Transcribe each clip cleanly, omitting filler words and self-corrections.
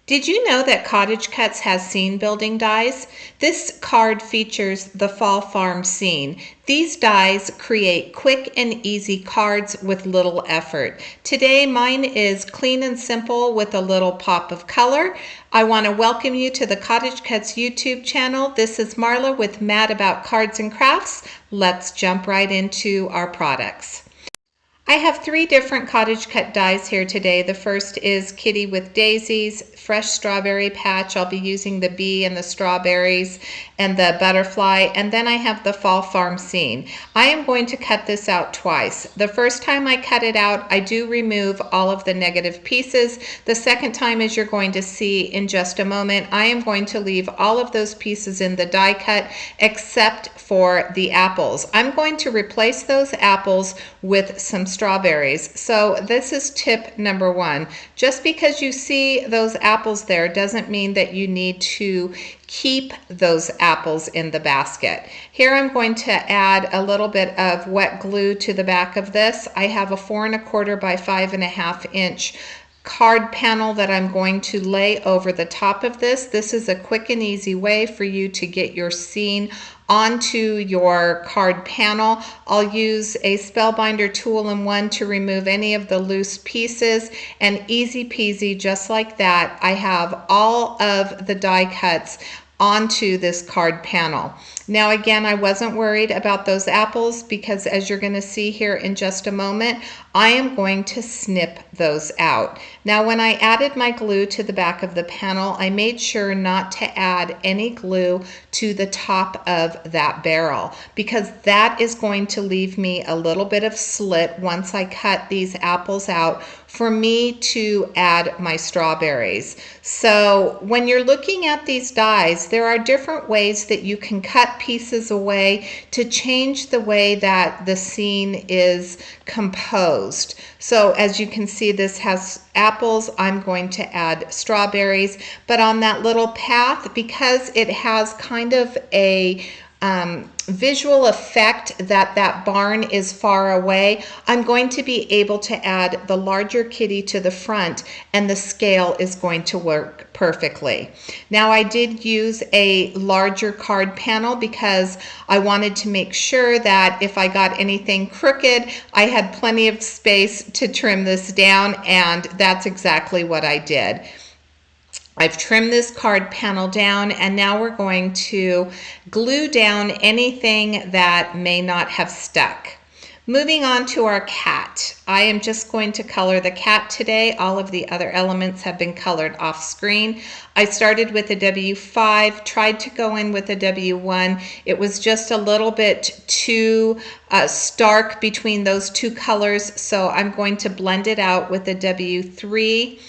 Did you know that CottageCutz has scene building dies? This card features the fall farm scene. These dies create quick and easy cards with little effort. Today mine is clean and simple with a little pop of color. I want to welcome you to the CottageCutz YouTube channel. This is Marla with Mad About Cards and Crafts. Let's jump right into our products. I have 3 different CottageCutz dies here today. The first is Kitty with Daisies, fresh strawberry patch. I'll be using the bee and the strawberries and the butterfly. And then I have the fall farm scene. I am going to cut this out twice. The first time I cut it out, I do remove all of the negative pieces. The second time, as you're going to see in just a moment, I am going to leave all of those pieces in the die cut except for the apples. I'm going to replace those apples with some strawberries. So this is tip number 1. Just because you see those apples there doesn't mean that you need to keep those apples in the basket. Here I'm going to add a little bit of wet glue to the back of this. I have a 4 1/4 by 5 1/2 inch card panel that I'm going to lay over the top of this. This is a quick and easy way for you to get your scene onto your card panel. I'll use a spellbinder tool in one to remove any of the loose pieces, and easy peasy, just like that, I have all of the die cuts onto this card panel. Now again, I wasn't worried about those apples because, as you're going to see here in just a moment, I am going to snip those out. Now when I added my glue to the back of the panel, I made sure not to add any glue to the top of that barrel because that is going to leave me a little bit of slit once I cut these apples out for me to add my strawberries. So when you're looking at these dies, there are different ways that you can cut pieces away to change the way that the scene is composed. So as you can see, this has apples. I'm going to add strawberries, but on that little path, because it has kind of a visual effect that that barn is far away, I'm going to be able to add the larger kitty to the front, and the scale is going to work perfectly. Now I did use a larger card panel because I wanted to make sure that if I got anything crooked, I had plenty of space to trim this down, and that's exactly what I did. I've trimmed this card panel down, and now we're going to glue down anything that may not have stuck. Moving on to our cat. I am just going to color the cat today. All of the other elements have been colored off screen. I started with a W5, tried to go in with a W1. It was just a little bit too stark between those two colors, so I'm going to blend it out with a W3.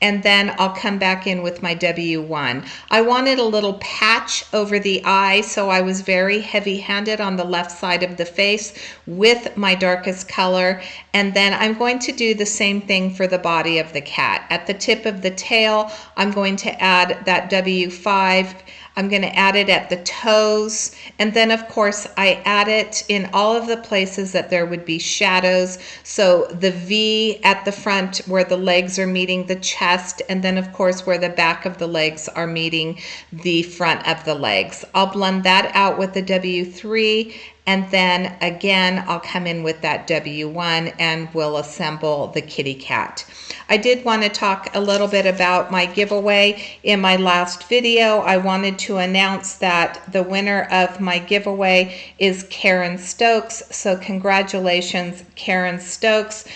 And then I'll come back in with my W1. I wanted a little patch over the eye, so I was very heavy-handed on the left side of the face with my darkest color. And then I'm going to do the same thing for the body of the cat. At the tip of the tail, I'm going to add that W5. I'm going to add it at the toes, and then of course I add it in all of the places that there would be shadows. So the V at the front where the legs are meeting the chest, and then of course where the back of the legs are meeting the front of the legs. I'll blend that out with the W3, and then again I'll come in with that W1 and we'll assemble the kitty cat. I did want to talk a little bit about my giveaway. In my last video, I wanted to announce that the winner of my giveaway is Karen Stokes. So congratulations, Karen Stokes.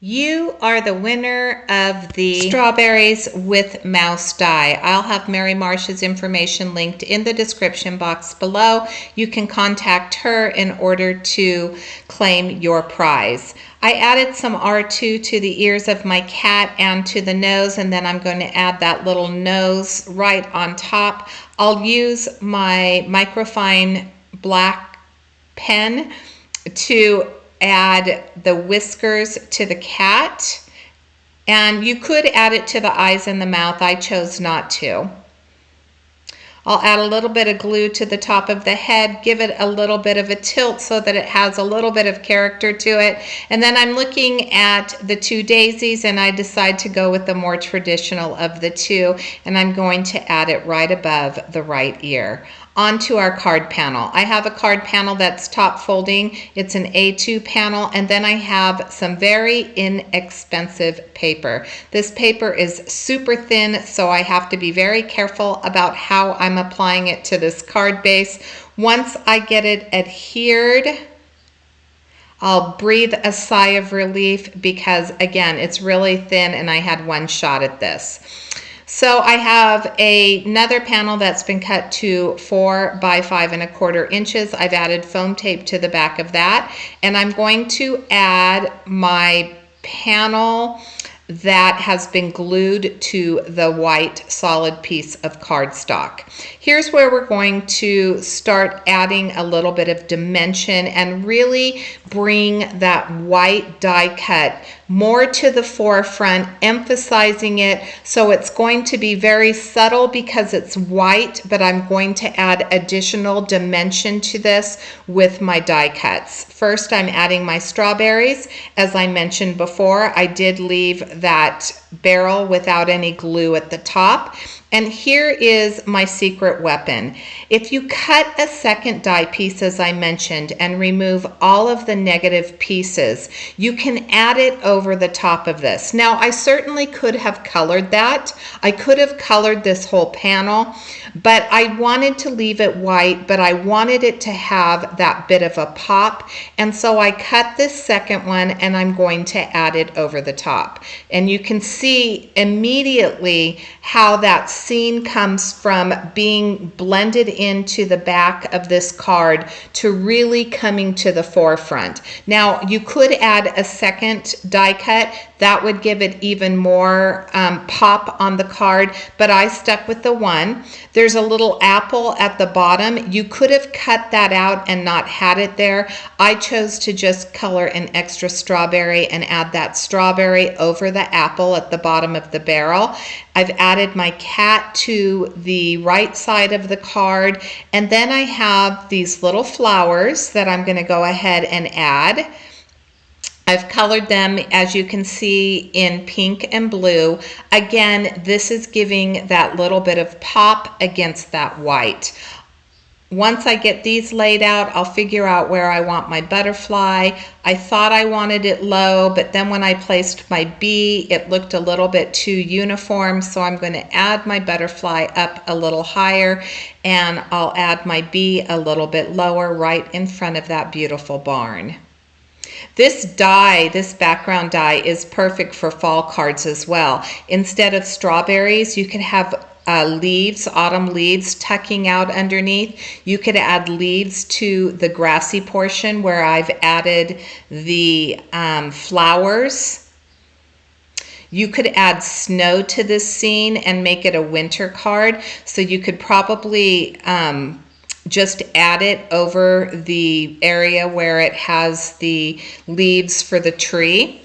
You are the winner of the strawberries with mouse die. I'll have Mary Marsh's information linked in the description box below. You can contact her in order to claim your prize. I added some R2 to the ears of my cat and to the nose, and then I'm going to add that little nose right on top. I'll use my microfine black pen to add the whiskers to the cat, and you could add it to the eyes and the mouth. I chose not to. I'll add a little bit of glue to the top of the head, give it a little bit of a tilt so that it has a little bit of character to it. And then I'm looking at the two daisies, and I decide to go with the more traditional of the two, and I'm going to add it right above the right ear. Onto our card panel. I have a card panel that's top folding. It's an A2 panel, and then I have some very inexpensive paper. This paper is super thin, so I have to be very careful about how I'm applying it to this card base. Once I get it adhered, I'll breathe a sigh of relief because, again, it's really thin and I had one shot at this. So I have another panel that's been cut to 4 by 5 1/4 inches. I've added foam tape to the back of that, and I'm going to add my panel that has been glued to the white solid piece of cardstock. Here's where we're going to start adding a little bit of dimension and really bring that white die cut more to the forefront, emphasizing it. So it's going to be very subtle because it's white, but I'm going to add additional dimension to this with my die cuts. First, I'm adding my strawberries. As I mentioned before, I did leave that barrel without any glue at the top. And here is my secret weapon. If you cut a second die piece, as I mentioned, and remove all of the negative pieces, you can add it over the top of this. Now, I certainly could have colored that. I could have colored this whole panel, but I wanted to leave it white, but I wanted it to have that bit of a pop. And so I cut this second one, and I'm going to add it over the top. And you can see immediately how that scene comes from being blended into the back of this card to really coming to the forefront. Now, you could add a second die cut. That would give it even more pop on the card, but I stuck with the one. There's a little apple at the bottom. You could have cut that out and not had it there. I chose to just color an extra strawberry and add that strawberry over the apple at the bottom of the barrel. I've added my cat to the right side of the card, and then I have these little flowers that I'm going to go ahead and add. I've colored them, as you can see, in pink and blue. Again, this is giving that little bit of pop against that white. Once I get these laid out, I'll figure out where I want my butterfly. I thought I wanted it low, but then when I placed my bee, it looked a little bit too uniform, so I'm going to add my butterfly up a little higher, and I'll add my bee a little bit lower right in front of that beautiful barn. This die, this background die, is perfect for fall cards as well. Instead of strawberries, you could have leaves, autumn leaves tucking out underneath. You could add leaves to the grassy portion where I've added the flowers. You could add snow to this scene and make it a winter card. So you could probably just add it over the area where it has the leaves for the tree.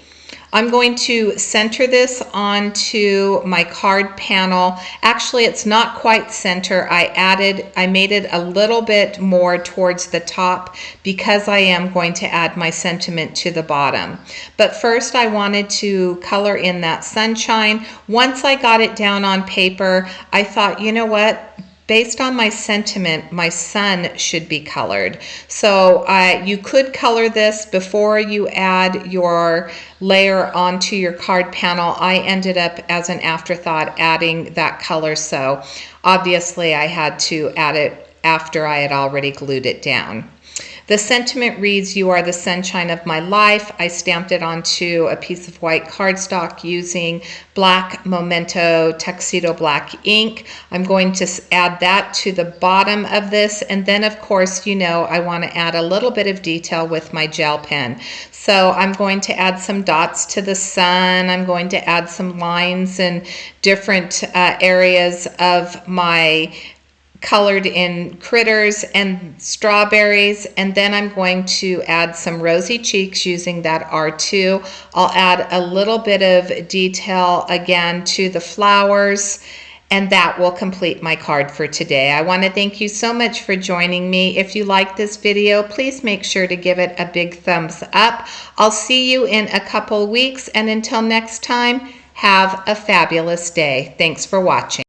I'm going to center this onto my card panel. Actually, it's not quite center. I made it a little bit more towards the top because I am going to add my sentiment to the bottom. But first, I wanted to color in that sunshine. Once I got it down on paper, I thought, you know what? Based on my sentiment, my sun should be colored. So you could color this before you add your layer onto your card panel. I ended up, as an afterthought, adding that color. So obviously I had to add it after I had already glued it down. The sentiment reads, "You are the sunshine of my life." I stamped it onto a piece of white cardstock using black Memento Tuxedo Black ink. I'm going to add that to the bottom of this. And then, of course, you know, I want to add a little bit of detail with my gel pen. So I'm going to add some dots to the sun. I'm going to add some lines in different areas of my colored in critters and strawberries, and then I'm going to add some rosy cheeks using that R2. I'll add a little bit of detail again to the flowers, And that will complete my card for today. I want to thank you so much for joining me. If you like this video, please make sure to give it a big thumbs up. I'll see you in a couple weeks, and until next time, have a fabulous day. Thanks for watching.